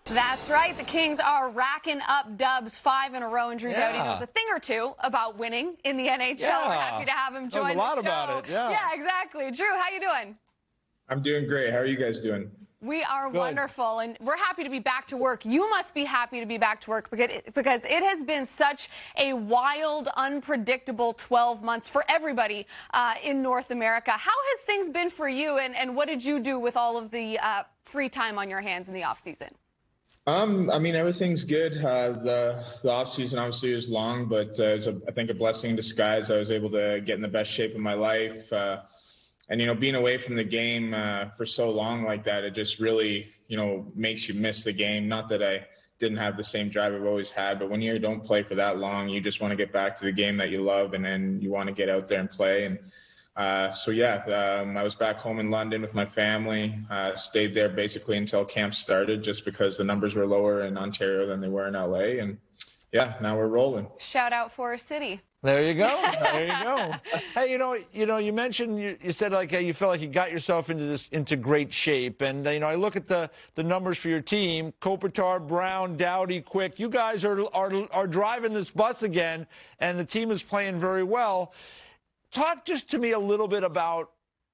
That's right. The Kings are racking up dubs 5 in a row, and Drew Doughty knows a thing or two about winning in the NHL. Yeah. We're happy to have him join the show. Knows a lot about it, yeah. Yeah, exactly. Drew, how you doing? I'm doing great. How are you guys doing? We are Good. wonderful, and we're happy to be back to work. You must be happy to be back to work because it has been such a wild, unpredictable 12 months for everybody in North America. How has things been for you, and what did you do with all of the free time on your hands in the off-season? I mean, everything's good. The off season obviously was long, but it was, I think, a blessing in disguise. I was able to get in the best shape of my life. And, you know, being away from the game for so long like that, it just really, you know, makes you miss the game. Not that I didn't have the same drive I've always had, but when you don't play for that long, you just want to get back to the game that you love, and then you want to get out there and play. And I was back home in London with my family, stayed there basically until camp started, just because the numbers were lower in Ontario than they were in LA. And yeah, now we're rolling. Shout out Forest City. There you go. There you go. Hey, you mentioned, you said like you felt like you got yourself into great shape, and I look at the numbers for your team: Kopitar, Brown, Doughty, Quick. You guys are driving this bus again, and the team is playing very well. Talk just to me a little bit about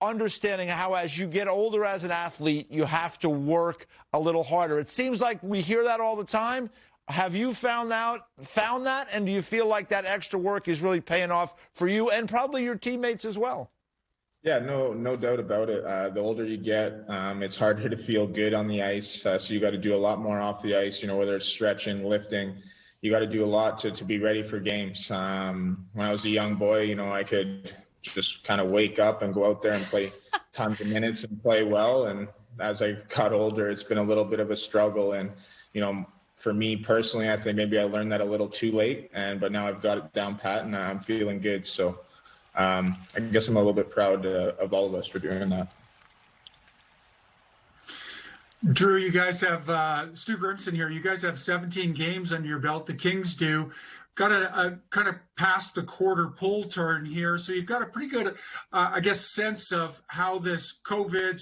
understanding how, as you get older as an athlete, you have to work a little harder. It seems like we hear that all the time. Have you found that, and do you feel like that extra work is really paying off for you and probably your teammates as well? Yeah, no doubt about it. The older you get, it's harder to feel good on the ice. So you got to do a lot more off the ice, whether it's stretching, lifting. You got to do a lot to be ready for games. When I was a young boy, I could just kind of wake up and go out there and play tons of minutes and play well. And as I got older, it's been a little bit of a struggle. And, for me personally, I think maybe I learned that a little too late, but now I've got it down pat and I'm feeling good. So I guess I'm a little bit proud of all of us for doing that. Drew, you guys have Stu Grimson here. You guys have 17 games under your belt. The Kings do. Got a kind of past the quarter pull turn here. So you've got a pretty good, sense of how this COVID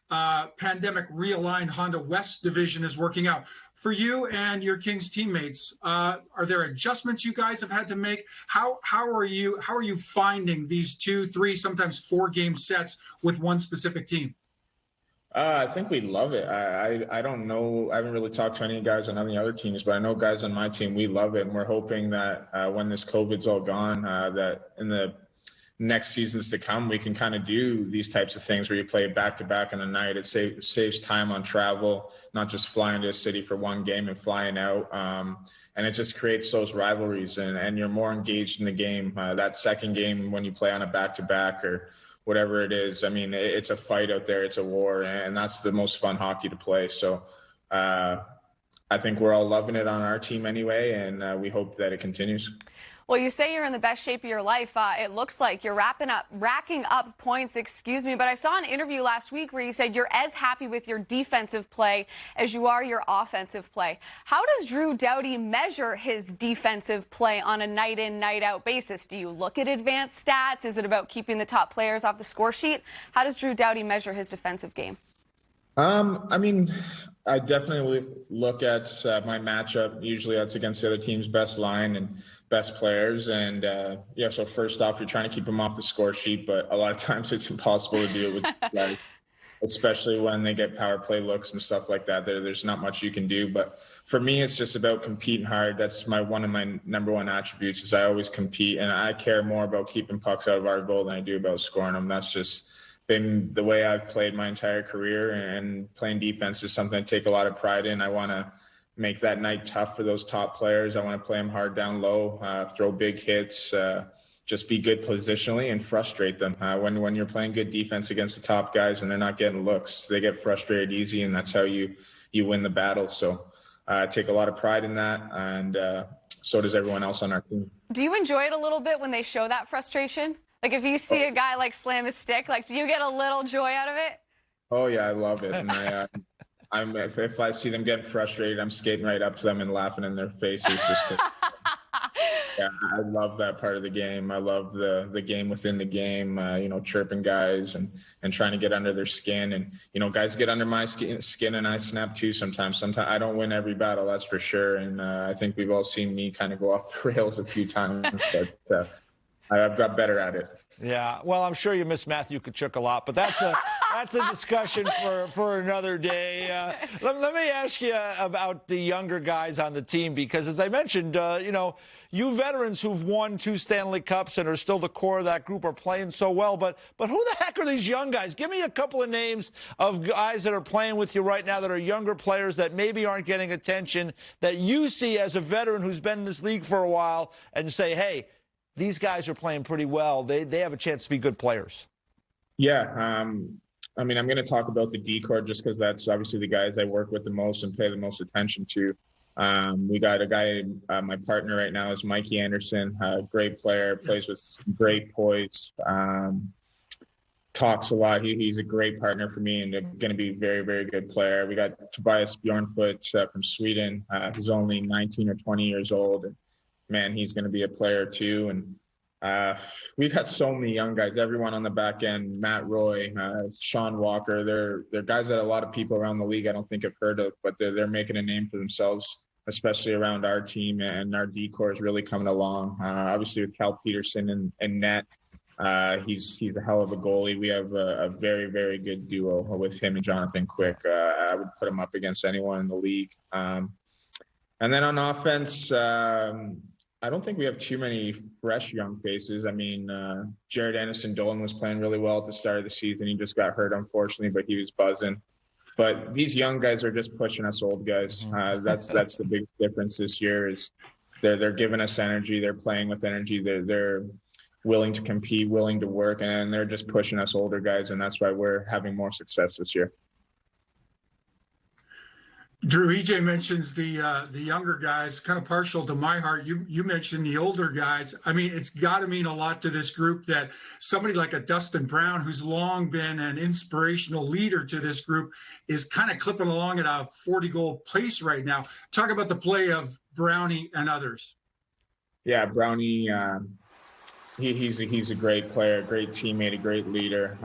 / pandemic realigned Honda West division is working out. For you and your Kings teammates, are there adjustments you guys have had to make? How are you finding these 2, 3, sometimes 4 game sets with one specific team? I think we love it. I don't know. I haven't really talked to any guys on any other teams, but I know guys on my team, we love it. And we're hoping that when this COVID's all gone, that in the next seasons to come, we can kind of do these types of things where you play back-to-back in a night. It saves time on travel, not just flying to a city for one game and flying out. And it just creates those rivalries, and you're more engaged in the game. That second game when you play on a back-to-back or whatever it is, I mean, it's a fight out there. It's a war, and that's the most fun hockey to play. So I think we're all loving it on our team anyway, and we hope that it continues. Well, you say you're in the best shape of your life. It looks like you're racking up points, but I saw an interview last week where you said you're as happy with your defensive play as you are your offensive play. How does Drew Doughty measure his defensive play on a night-in, night-out basis? Do you look at advanced stats? Is it about keeping the top players off the score sheet? How does Drew Doughty measure his defensive game? I mean, I definitely look at my matchup. Usually that's against the other team's best line and best players. And so first off, you're trying to keep them off the score sheet, but a lot of times it's impossible to do it with guys, especially when they get power play looks and stuff like that. There's not much you can do. But for me, it's just about competing hard. That's one of my number one attributes is I always compete, and I care more about keeping pucks out of our goal than I do about scoring them. That's just been the way I've played my entire career, and playing defense is something I take a lot of pride in. I want to make that night tough for those top players. I want to play them hard down low, throw big hits, just be good positionally and frustrate them. When you're playing good defense against the top guys and they're not getting looks, they get frustrated easy, and that's how you win the battle. So I take a lot of pride in that, and so does everyone else on our team. Do you enjoy it a little bit when they show that frustration? Like if you see a guy like slam his stick, like do you get a little joy out of it? Oh yeah, I love it. And if I see them getting frustrated, I'm skating right up to them and laughing in their faces. Just Yeah, I love that part of the game. I love the game within the game, chirping guys and trying to get under their skin. And, guys get under my skin and I snap too sometimes. Sometimes I don't win every battle, that's for sure. And I think we've all seen me kind of go off the rails a few times, but I've got better at it. Yeah, well, I'm sure you miss Matthew Tkachuk a lot, but that's a discussion for another day. Let me ask you about the younger guys on the team, because as I mentioned, you veterans who've won 2 Stanley Cups and are still the core of that group are playing so well. But who the heck are these young guys? Give me a couple of names of guys that are playing with you right now that are younger players that maybe aren't getting attention that you see as a veteran who's been in this league for a while and say, hey, these guys are playing pretty well. They have a chance to be good players. Yeah. I'm going to talk about the D-Corps just because that's obviously the guys I work with the most and pay the most attention to. We got a guy, my partner right now is Mikey Anderson, great player, plays with great poise, talks a lot. He's a great partner for me and going to be a very, very good player. We got Tobias Bjornfoot from Sweden. He's only 19 or 20 years old. And, man, he's going to be a player too. And we got so many young guys, everyone on the back end, Matt Roy, Sean Walker. They're guys that a lot of people around the league I don't think have heard of, but they're making a name for themselves, especially around our team, and our D-Corps is really coming along. Obviously with Cal Peterson and net, he's a hell of a goalie. We have a very, very good duo with him and Jonathan Quick. I would put him up against anyone in the league. And then on offense, I don't think we have too many fresh young faces. I mean, Jared Anderson-Dolan was playing really well at the start of the season. He just got hurt, unfortunately, but he was buzzing. But these young guys are just pushing us old guys. That's the big difference this year is they're giving us energy. They're playing with energy. They're willing to compete, willing to work, and they're just pushing us older guys, and that's why we're having more success this year. Drew, EJ mentions the younger guys, kind of partial to my heart. You mentioned the older guys. I mean, it's got to mean a lot to this group that somebody like a Dustin Brown, who's long been an inspirational leader to this group, is kind of clipping along at a 40-goal pace right now. Talk about the play of Brownie and others. Yeah, Brownie, he's a great player, a great teammate, a great leader.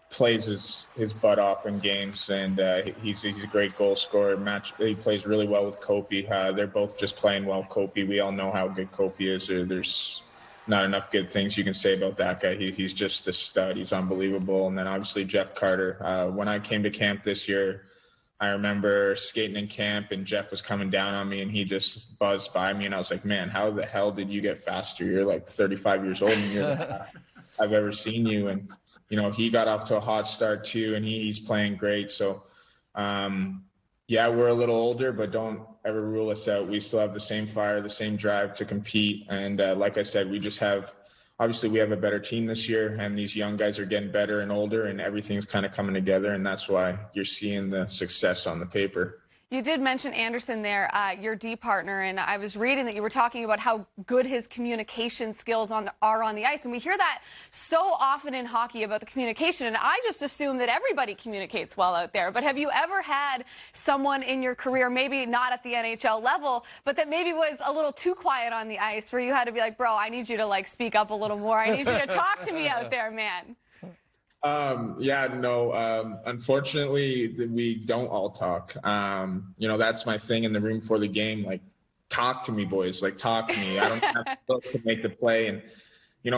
Plays his butt off in games, and he's a great goal scorer. He plays really well with Kopi. They're both just playing well. Kopi, we all know how good Kopi is. There's not enough good things you can say about that guy. He's just a stud. He's unbelievable. And then obviously Jeff Carter. When I came to camp this year, I remember skating in camp and Jeff was coming down on me and he just buzzed by me. And I was like, man, how the hell did you get faster? You're like 35 years old and you're the fastest I've ever seen you. And he got off to a hot start too, and he's playing great. So, yeah, we're a little older, but don't ever rule us out. We still have the same fire, the same drive to compete. And like I said, obviously we have a better team this year, and these young guys are getting better and older, and everything's kind of coming together. And that's why you're seeing the success on the paper. You did mention Anderson there, your D partner, and I was reading that you were talking about how good his communication skills are on the ice. And we hear that so often in hockey about the communication, and I just assume that everybody communicates well out there. But have you ever had someone in your career, maybe not at the NHL level, but that maybe was a little too quiet on the ice, where you had to be like, bro, I need you to speak up a little more. I need you to talk to me out there, man. Unfortunately, we don't all talk. That's my thing in the room for the game. Talk to me, boys. Talk to me. I don't have to look to make the play. And,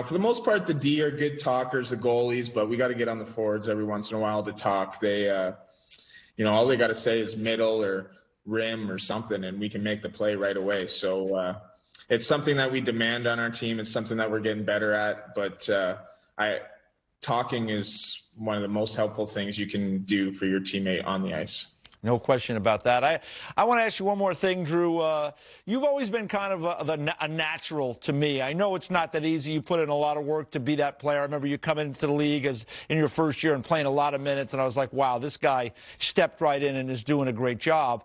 for the most part, the D are good talkers, the goalies, but we got to get on the forwards every once in a while to talk. They, all they got to say is middle or rim or something, and we can make the play right away. So it's something that we demand on our team. It's something that we're getting better at. But talking is one of the most helpful things you can do for your teammate on the ice. No question about that. I want to ask you one more thing, Drew. You've always been kind of a natural to me. I know it's not that easy. You put in a lot of work to be that player. I remember you coming into the league in your first year and playing a lot of minutes, and I was like, wow, this guy stepped right in and is doing a great job.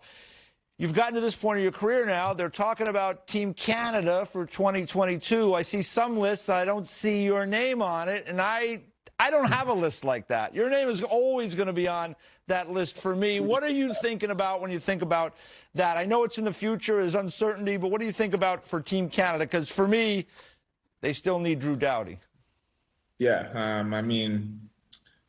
You've gotten to this point of your career now. They're talking about Team Canada for 2022. I see some lists. I don't see your name on it, and I I don't have a list like that. Your name is always going to be on that list for me. What are you thinking about when you think about that? I know it's in the future, there's uncertainty, but what do you think about for Team Canada? Because for me, they still need Drew Doughty. Yeah, I mean,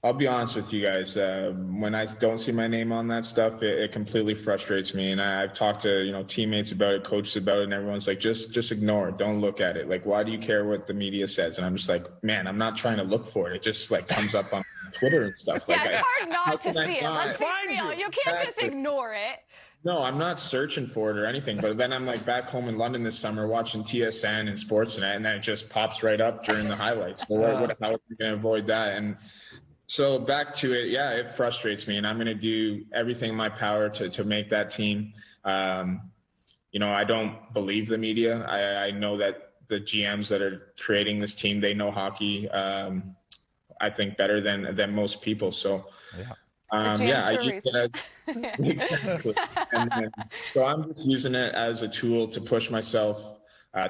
I'll be honest with you guys. When I don't see my name on that stuff, it completely frustrates me. And I've talked to teammates about it, coaches about it, and everyone's like, just ignore it. Don't look at it. Like, why do you care what the media says? And I'm just like, man, I'm not trying to look for it. It just like comes up on Twitter and stuff. Yeah, Like, it's hard not to see it. Let's be real. You can't just ignore it. No, I'm not searching for it or anything, but then I'm like back home in London this summer watching TSN and Sportsnet, and then it just pops right up during the highlights. So how are we going to avoid that? And so back to it, yeah, it frustrates me, and I'm going to do everything in my power to make that team. I don't believe the media. I know that the GMs that are creating this team, they know hockey, I think, better than most people. So, I use it exactly. So I'm just using it as a tool to push myself,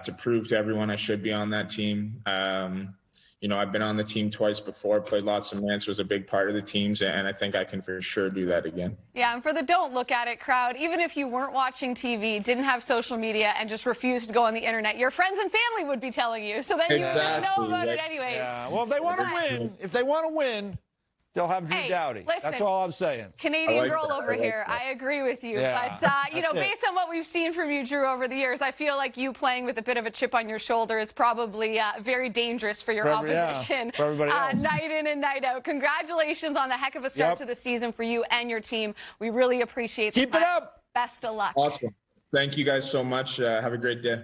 to prove to everyone I should be on that team. I've been on the team twice before, played lots of minutes, was a big part of the teams, and I think I can for sure do that again. Yeah, and for the don't look at it crowd, even if you weren't watching TV, didn't have social media, and just refused to go on the internet, your friends and family would be telling you. So then you would just know about it anyway. Yeah, well, if they want to win, they'll have Drew Doughty. Listen, that's all I'm saying. Canadian girl over here. I agree with you. Yeah, but, based on what we've seen from you, Drew, over the years, I feel like you playing with a bit of a chip on your shoulder is probably very dangerous for your opposition. For everybody else. Night in and night out. Congratulations on the heck of a start to the season for you and your team. We really appreciate it. Keep it up. Best of luck. Awesome. Thank you guys so much. Have a great day.